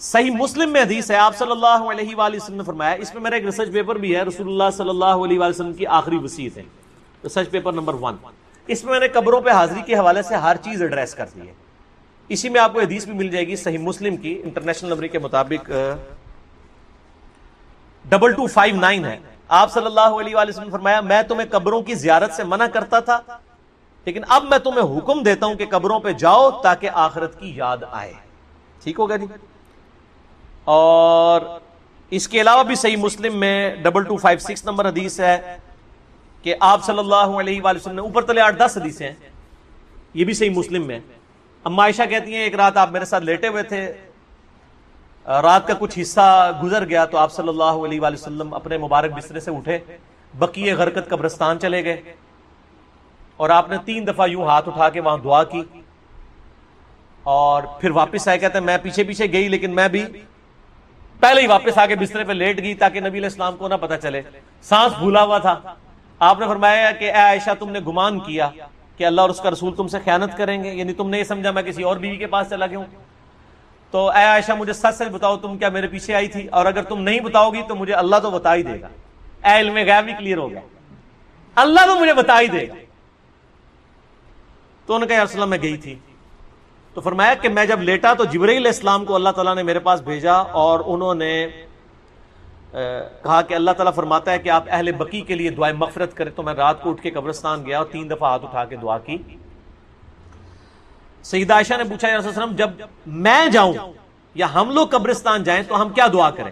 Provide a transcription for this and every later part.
صحیح مسلم میں حدیث ہے، آپ صلی اللہ علیہ وآلہ وسلم نے فرمایا، اس میں میرا ایک ریسرچ پیپر بھی ہے، رسول اللہ صلی اللہ علیہ وآلہ وسلم کی آخری وصیت ہے، ریسرچ پیپر نمبر 1۔ اس میں نے قبروں پہ حاضری کے حوالے سے ہر چیز ایڈریس کر دی ہے۔ اسی میں آپ کو حدیث بھی مل جائے گی صحیح مسلم کی، انٹرنیشنل نمبر کے مطابق 2259 ہے۔ آپ صلی اللہ علیہ وآلہ وسلم نے فرمایا، میں تمہیں قبروں کی زیارت سے منع کرتا تھا، لیکن اب میں تمہیں حکم دیتا ہوں کہ قبروں پہ جاؤ تاکہ آخرت کی یاد آئے۔ ٹھیک ہوگا جی؟ اور اس کے علاوہ بھی صحیح مسلم میں 2256 نمبر حدیث ہے کہ آپ صلی اللہ علیہ وآلہ وسلم نے، اوپر تلے 8-10 حدیثیں ہیں، یہ بھی صحیح مسلم میں۔ اما عائشہ کہتی ہیں ایک رات آپ میرے ساتھ لیٹے ہوئے تھے، رات کا کچھ حصہ گزر گیا تو آپ صلی اللہ علیہ وآلہ وسلم اپنے مبارک بسترے سے اٹھے، بقیع غرقد قبرستان چلے گئے، اور آپ نے 3 دفعہ یوں ہاتھ اٹھا کے وہاں دعا کی، اور پھر واپس آئے۔ کہتے ہیں میں پیچھے پیچھے گئی، لیکن میں بھی پہلے ہی واپس آ کے بسترے پہ لیٹ گئی تاکہ نبی علیہ السلام کو نہ پتہ چلے، سانس بھولا ہوا تھا۔ آپ نے فرمایا کہ اے عائشہ، تم نے گمان کیا کہ اللہ اور اس کا رسول تم سے خیانت کریں گے، یعنی تم نے یہ سمجھا میں کسی اور بیوی کے پاس چلا گیا ہوں، تو اے عائشہ مجھے سچ سچ بتاؤ، تم کیا میرے پیچھے آئی تھی؟ اور اگر تم نہیں بتاؤ گی تو مجھے اللہ تو بتا ہی دے گا۔ اے علم غیب بھی کلیئر ہو گیا، اللہ تو مجھے بتا ہی دے گا۔ تو انہوں نے کہا یا رسول اللہ میں گئی تھی۔ تو فرمایا کہ میں جب لیٹا تو جبرائیل علیہ السلام کو اللہ تعالیٰ نے میرے پاس بھیجا، اور انہوں نے کہا کہ اللہ تعالیٰ فرماتا ہے کہ آپ اہل بقیع کے لیے دعائیں مغفرت کریں۔ تو میں رات کو اٹھ کے قبرستان گیا اور 3 دفعہ ہاتھ اٹھا کے دعا کی۔ سیدہ عائشہ نے پوچھا یا رسول اللہ جب میں جاؤں یا ہم لوگ قبرستان جائیں تو ہم کیا دعا کریں؟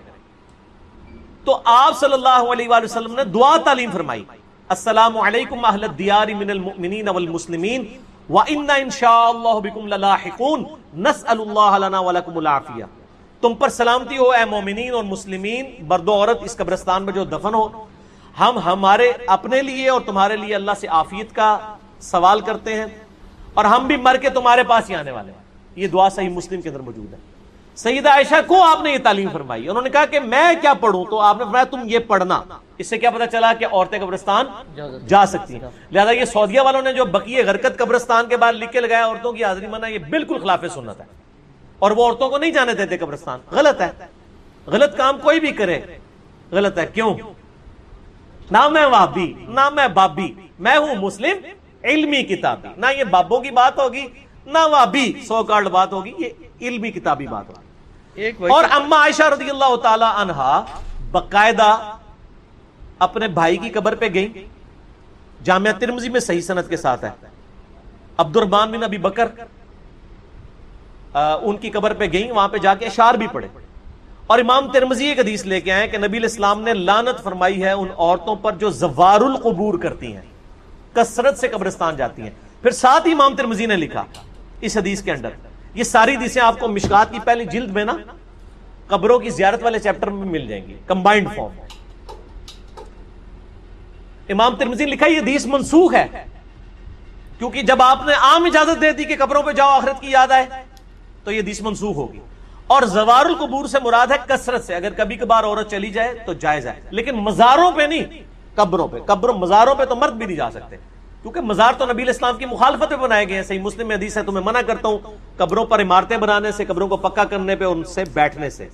تو آپ صلی اللہ علیہ وآلہ وسلم نے دعا تعلیم فرمائی، السلام علیکم اہل الدیار من المؤمنین والمسلمین وَإِنَّا إِن شَاءَ اللَّهُ بِكُمْ لَلَاحِقُونَ نَسْأَلُ اللَّهَ لَنَا وَلَكُمُ الْعَافِيَةَ۔ تم پر سلامتی ہو اے مومنین اور مسلمین، مرد و عورت اس قبرستان میں جو دفن ہو، ہم ہمارے اپنے لیے اور تمہارے لیے اللہ سے عافیت کا سوال کرتے ہیں، اور ہم بھی مر کے تمہارے پاس ہی آنے والے ہیں۔ یہ دعا صحیح مسلم کے اندر موجود ہے۔ سیدہ عائشہ کو آپ نے یہ تعلیم فرمائی، انہوں نے کہا کہ میں کیا پڑھوں؟ تو آپ نے فرمایا تم یہ پڑھنا۔ اس سے کیا پتہ چلا کہ عورتیں قبرستان جا سکتی ہیں۔ لہذا یہ سعودیہ والوں نے جو بقیع غرقد قبرستان کے بعد لکھ کے لگایا عورتوں کی حاضری منع، یہ بالکل خلاف سنت ہے، اور وہ عورتوں کو نہیں جانے دیتے قبرستان۔ غلط ہے، غلط کام کوئی بھی کرے غلط ہے۔ کیوں؟ نہ میں وہابی نہ میں بابی، میں ہوں مسلم علمی کتابی۔ نہ یہ بابوں کی بات ہوگی نہ وہابی سو کارڈ بات ہوگی، یہ علمی کتابی بات ہوگی۔ اور اما عائشہ رضی اللہ تعالی عنہا باقاعدہ اپنے بھائی کی قبر پہ گئیں، جامعہ ترمذی میں صحیح سند کے ساتھ ہے، عبد الرحمن بن ابی بکر ان کی قبر پہ گئیں، وہاں پہ جا کے اشعار بھی پڑھے، اور امام ترمذی ایک حدیث لے کے آئے کہ نبی علیہ السلام نے لعنت فرمائی ہے ان عورتوں پر جو زوار القبور کرتی ہیں، کثرت سے قبرستان جاتی ہیں۔ پھر ساتھ ہی امام ترمذی نے لکھا اس حدیث کے اندر، یہ ساری حدیثیں آپ کو مشکات کی پہلی جلد میں نا قبروں کی زیارت والے چیپٹر میں مل جائیں گی کمبائنڈ فارم۔ امام ترمذی نے لکھا یہ حدیث منسوخ ہے، کیونکہ جب آپ نے عام اجازت دے دی کہ قبروں پہ جاؤ آخرت کی یاد آئے تو یہ حدیث منسوخ ہوگی۔ اور زوار القبور سے مراد ہے کثرت سے، اگر کبھی کبھار عورت چلی جائے تو جائز ہے، لیکن مزاروں پہ نہیں، قبروں پہ۔ مزاروں پہ تو مرد بھی نہیں جا سکتے، کیونکہ مزار تو نبی علیہ السلام کی مخالفت میں بنائے گئے ہیں۔ صحیح مسلم میں حدیث ہے، تمہیں منع کرتا ہوں قبروں پر عمارتیں بنانے سے، قبروں کو پکا کرنے پہ، ان سے بیٹھنے سے۔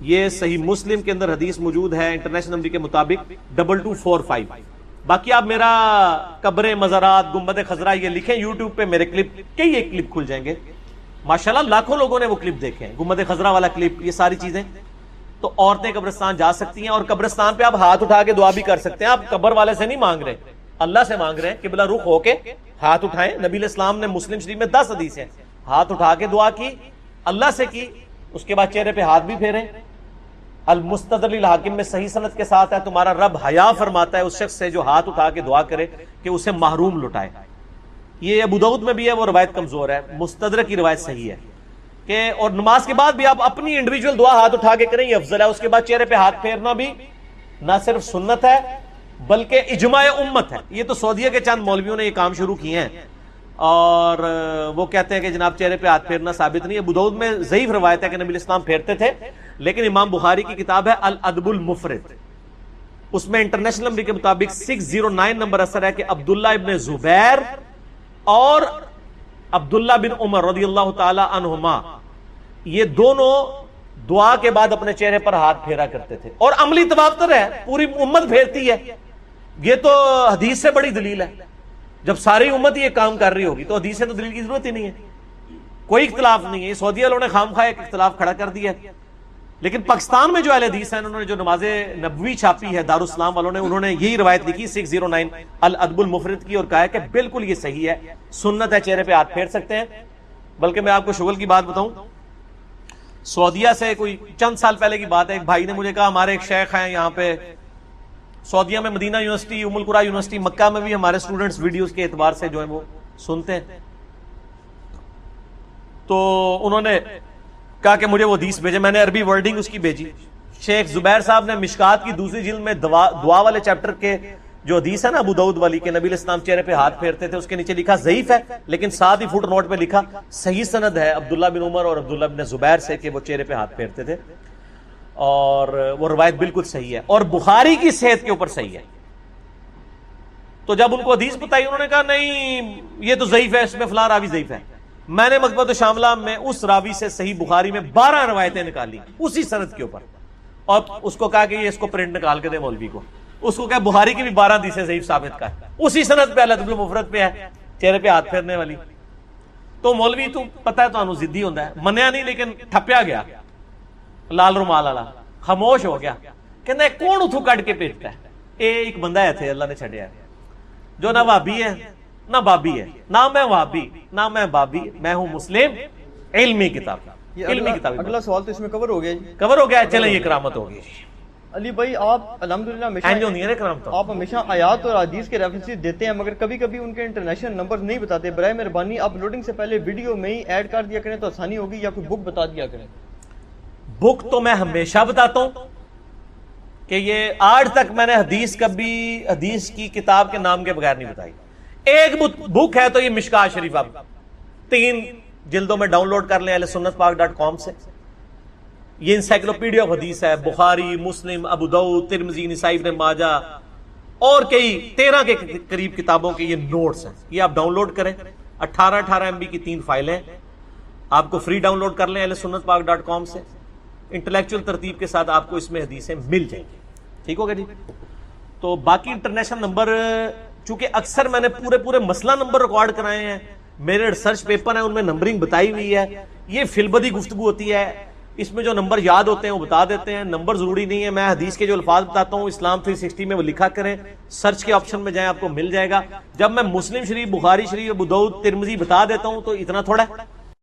یہ صحیح مسلم کے اندر حدیث موجود ہے انٹرنیشنل نمبر کے مطابق 2245۔ باقی آپ میرا قبریں، مزارات، گنبد خضرا یہ لکھیں یوٹیوب پہ، میرے کلپ کئی ایک کلپ کھل جائیں گے، ماشاءاللہ لاکھوں لوگوں نے وہ کلپ دیکھے ہیں، گنبد خضرا والا کلپ، یہ ساری چیزیں۔ تو عورتیں قبرستان جا سکتی ہیں، اور قبرستان پہ آپ ہاتھ اٹھا کے دعا بھی کر سکتے ہیں۔ آپ قبر والے سے نہیں مانگ رہے، اللہ سے مانگ رہے ہیں، قبلہ رخ ہو کے ہاتھ اٹھائیں۔ نبی علیہ السلام نے مسلم شریف میں 10 حدیث ہیں، ہاتھ اٹھا کے دعا کی، اللہ سے کی، اس کے بعد چہرے پہ ہاتھ بھی پھیریں۔ المستدرک الحاکم میں صحیح سند کے ساتھ ہے، تمہارا رب حیا فرماتا ہے اس شخص سے جو ہاتھ اٹھا کے دعا کرے کہ اسے محروم لٹائے۔ یہ ابو داؤد میں بھی ہے، وہ روایت کمزور ہے، مستدرک کی روایت صحیح ہے کہ اور نماز کے بعد بھی آپ اپنی انڈیویجول دعا ہاتھ اٹھا کے کریں، یہ افضل ہے۔ اس کے بعد چہرے پہ ہاتھ پھیرنا بھی نہ صرف سنت ہے بلکہ اجماع امت ہے۔ یہ تو سعودیہ کے چند مولویوں نے یہ کام شروع کیے ہیں، اور وہ کہتے ہیں کہ جناب چہرے پہ ہاتھ پھیرنا ثابت نہیں ہے۔ ابو داؤد میں ضعیف روایت ہے کہ نبی علیہ السلام پھیرتے تھے، لیکن امام بخاری کی کتاب ہے الادب المفرد، اس میں انٹرنیشنل نمبر کے مطابق 609 نمبر اثر ہے کہ عبداللہ ابن زبیر اور عبداللہ بن عمر رضی اللہ تعالی عنہما، یہ دونوں دعا کے بعد اپنے چہرے پر ہاتھ پھیرا کرتے تھے، اور عملی تواتر ہے، پوری امت پھیرتی ہے. یہ تو حدیث سے بڑی دلیل ہے. جب ساری امت یہ کام کر رہی ہوگی تو حدیث سے تو دلیل کی ضرورت ہی نہیں ہے، کوئی اختلاف نہیں ہے. سعودی والوں نے خام خواہ ایک اختلاف کھڑا کر دیا. لیکن پاکستان میں جو اہل حدیث ہیں، انہوں نے جو نماز نبوی چھاپی ہے دارالاسلام والوں نے، انہوں نے یہی روایت لکھی 609 الادب المفرد کی، اور کہا ہے کہ بالکل یہ صحیح ہے، سنت ہے، چہرے پہ ہاتھ پھیر سکتے ہیں. بلکہ میں آپ کو شغل کی بات بتاؤں، سعودیہ سے کوئی چند سال پہلے کی بات ہے، ایک بھائی نے مجھے کہا ہمارے ایک شیخ ہیں یہاں پہ سعودیہ میں، مدینہ یونیورسٹی، ام القریٰ یونیورسٹی، مکہ میں بھی ہمارے سٹوڈنٹس ویڈیوز کے اعتبار سے جو ہیں وہ سنتے ہیں. تو انہوں نے کہا کہ مجھے وہ حدیث بھیجے، میں نے عربی ورڈنگ اس کی بھیجی. شیخ زبیر صاحب نے مشکات کی دوسری جلد میں دعا والے چیپٹر کے جو حدیث ہے نا ابو داؤد والی کہ نبی علیہ السلام چہرے پہ ہاتھ پھیرتے تھے، اس کے نیچے لکھا ضعیف ہے، لیکن ساتھ ہی فٹ نوٹ پہ لکھا صحیح سند ہے عبداللہ بن عمر اور عبداللہ بن زبیر سے کہ وہ چہرے پہ ہاتھ پھیرتے تھے، اور وہ روایت بالکل صحیح ہے اور بخاری کی صحت کے اوپر صحیح ہے. تو جب ان کو حدیث بتائی، انہوں نے کہا نہیں یہ تو ضعیف ہے، اس میں فلاں راوی ضعیف ہے. میں نے مکتبۃ الشاملہ میں اس راوی سے صحیح بخاری میں 12 روایتیں نکالی اسی سند کے اوپر، اور اس کو کہا کہ یہ اس کو پرنٹ نکال کے دے مولوی کو. اس کو کہا بخاری کی بھی 12 حدیثیں ضعیف ثابت کا ہے، اسی سند پہ الادب المفرد پہ ہے چہرے پہ ہاتھ پھیرنے والی. تو مولوی تو پتہ ہے تو ضدی ہوتا ہے، منیا نہیں لیکن ٹھپیا گیا، لال رومال والا خاموش ہو گیا. کہنا ہے کون اتھو کٹ کے بھیجتا ہے؟ ایک بندہ ہے تھے اللہ نے چھڑیا ہے جو نہ وہابی ہے نہ بابی ہے، نہ میں وہابی نہ میں بابی، میں ہوں مسلم علمی کتاب. علمی کتاب. اگلا سوال تو اس میں کور ہو گیا جی. کور ہو گیا. چلیں یہ کرامت ہوگی. علی بھائی آپ الحمدللہ آپ ہمیشہ آیات اور حدیث کے ریفرنسز دیتے ہیں، مگر کبھی کبھی ان کے انٹرنیشنل نمبر نہیں بتاتے. برائے مہربانی آپ لوڈنگ سے پہلے ویڈیو میں ہی ایڈ کر دیا کریں تو آسانی ہوگی، یا کوئی بک بتا دیا کریں. بک تو میں ہمیشہ بتاتا ہوں کہ یہ آج تک میں نے کبھی حدیث کی کتاب کے نام کے بغیر نہیں بتائی. ایک بک ہے تو یہ مشکات شریف، آپ 3 جلدوں میں ڈاؤن لوڈ کر لیں اہلسنتپاک.com سے. یہ انسائکلوپیڈیا آف حدیث ہے، بخاری، مسلم، ابو داؤد، ترمذی، نسائی، ابن ماجہ اور کئی 13 کے قریب کتابوں کے یہ نوٹس ہیں. یہ آپ ڈاؤن لوڈ کریں، 18 MB کی 3 فائلیں آپ کو فری ڈاؤن لوڈ کر لیں اہلسنتپاک.com سے. انٹلیکچوئل ترتیب کے ساتھ آپ کو اس میں حدیثیں مل جائیں گی. ٹھیک ہوگا جی. تو باقی انٹرنیشنل نمبر چونکہ اکثر میں نے پورے مسئلہ نمبر ریکارڈ کرائے ہیں، میرے ریسرچ پیپر ہیں ان میں نمبرنگ بتائی ہوئی ہے. یہ فی البدی گفتگو ہوتی ہے، اس میں جو نمبر یاد ہوتے ہیں وہ بتا دیتے ہیں، نمبر ضروری نہیں ہے. میں حدیث کے جو الفاظ بتاتا ہوں اسلام 360 میں وہ لکھا کریں، سرچ کے آپشن میں جائیں آپ کو مل جائے گا. جب میں مسلم شریف، بخاری شریف، ابو داؤد، ترمذی بتا دیتا ہوں تو اتنا تھوڑا ہے.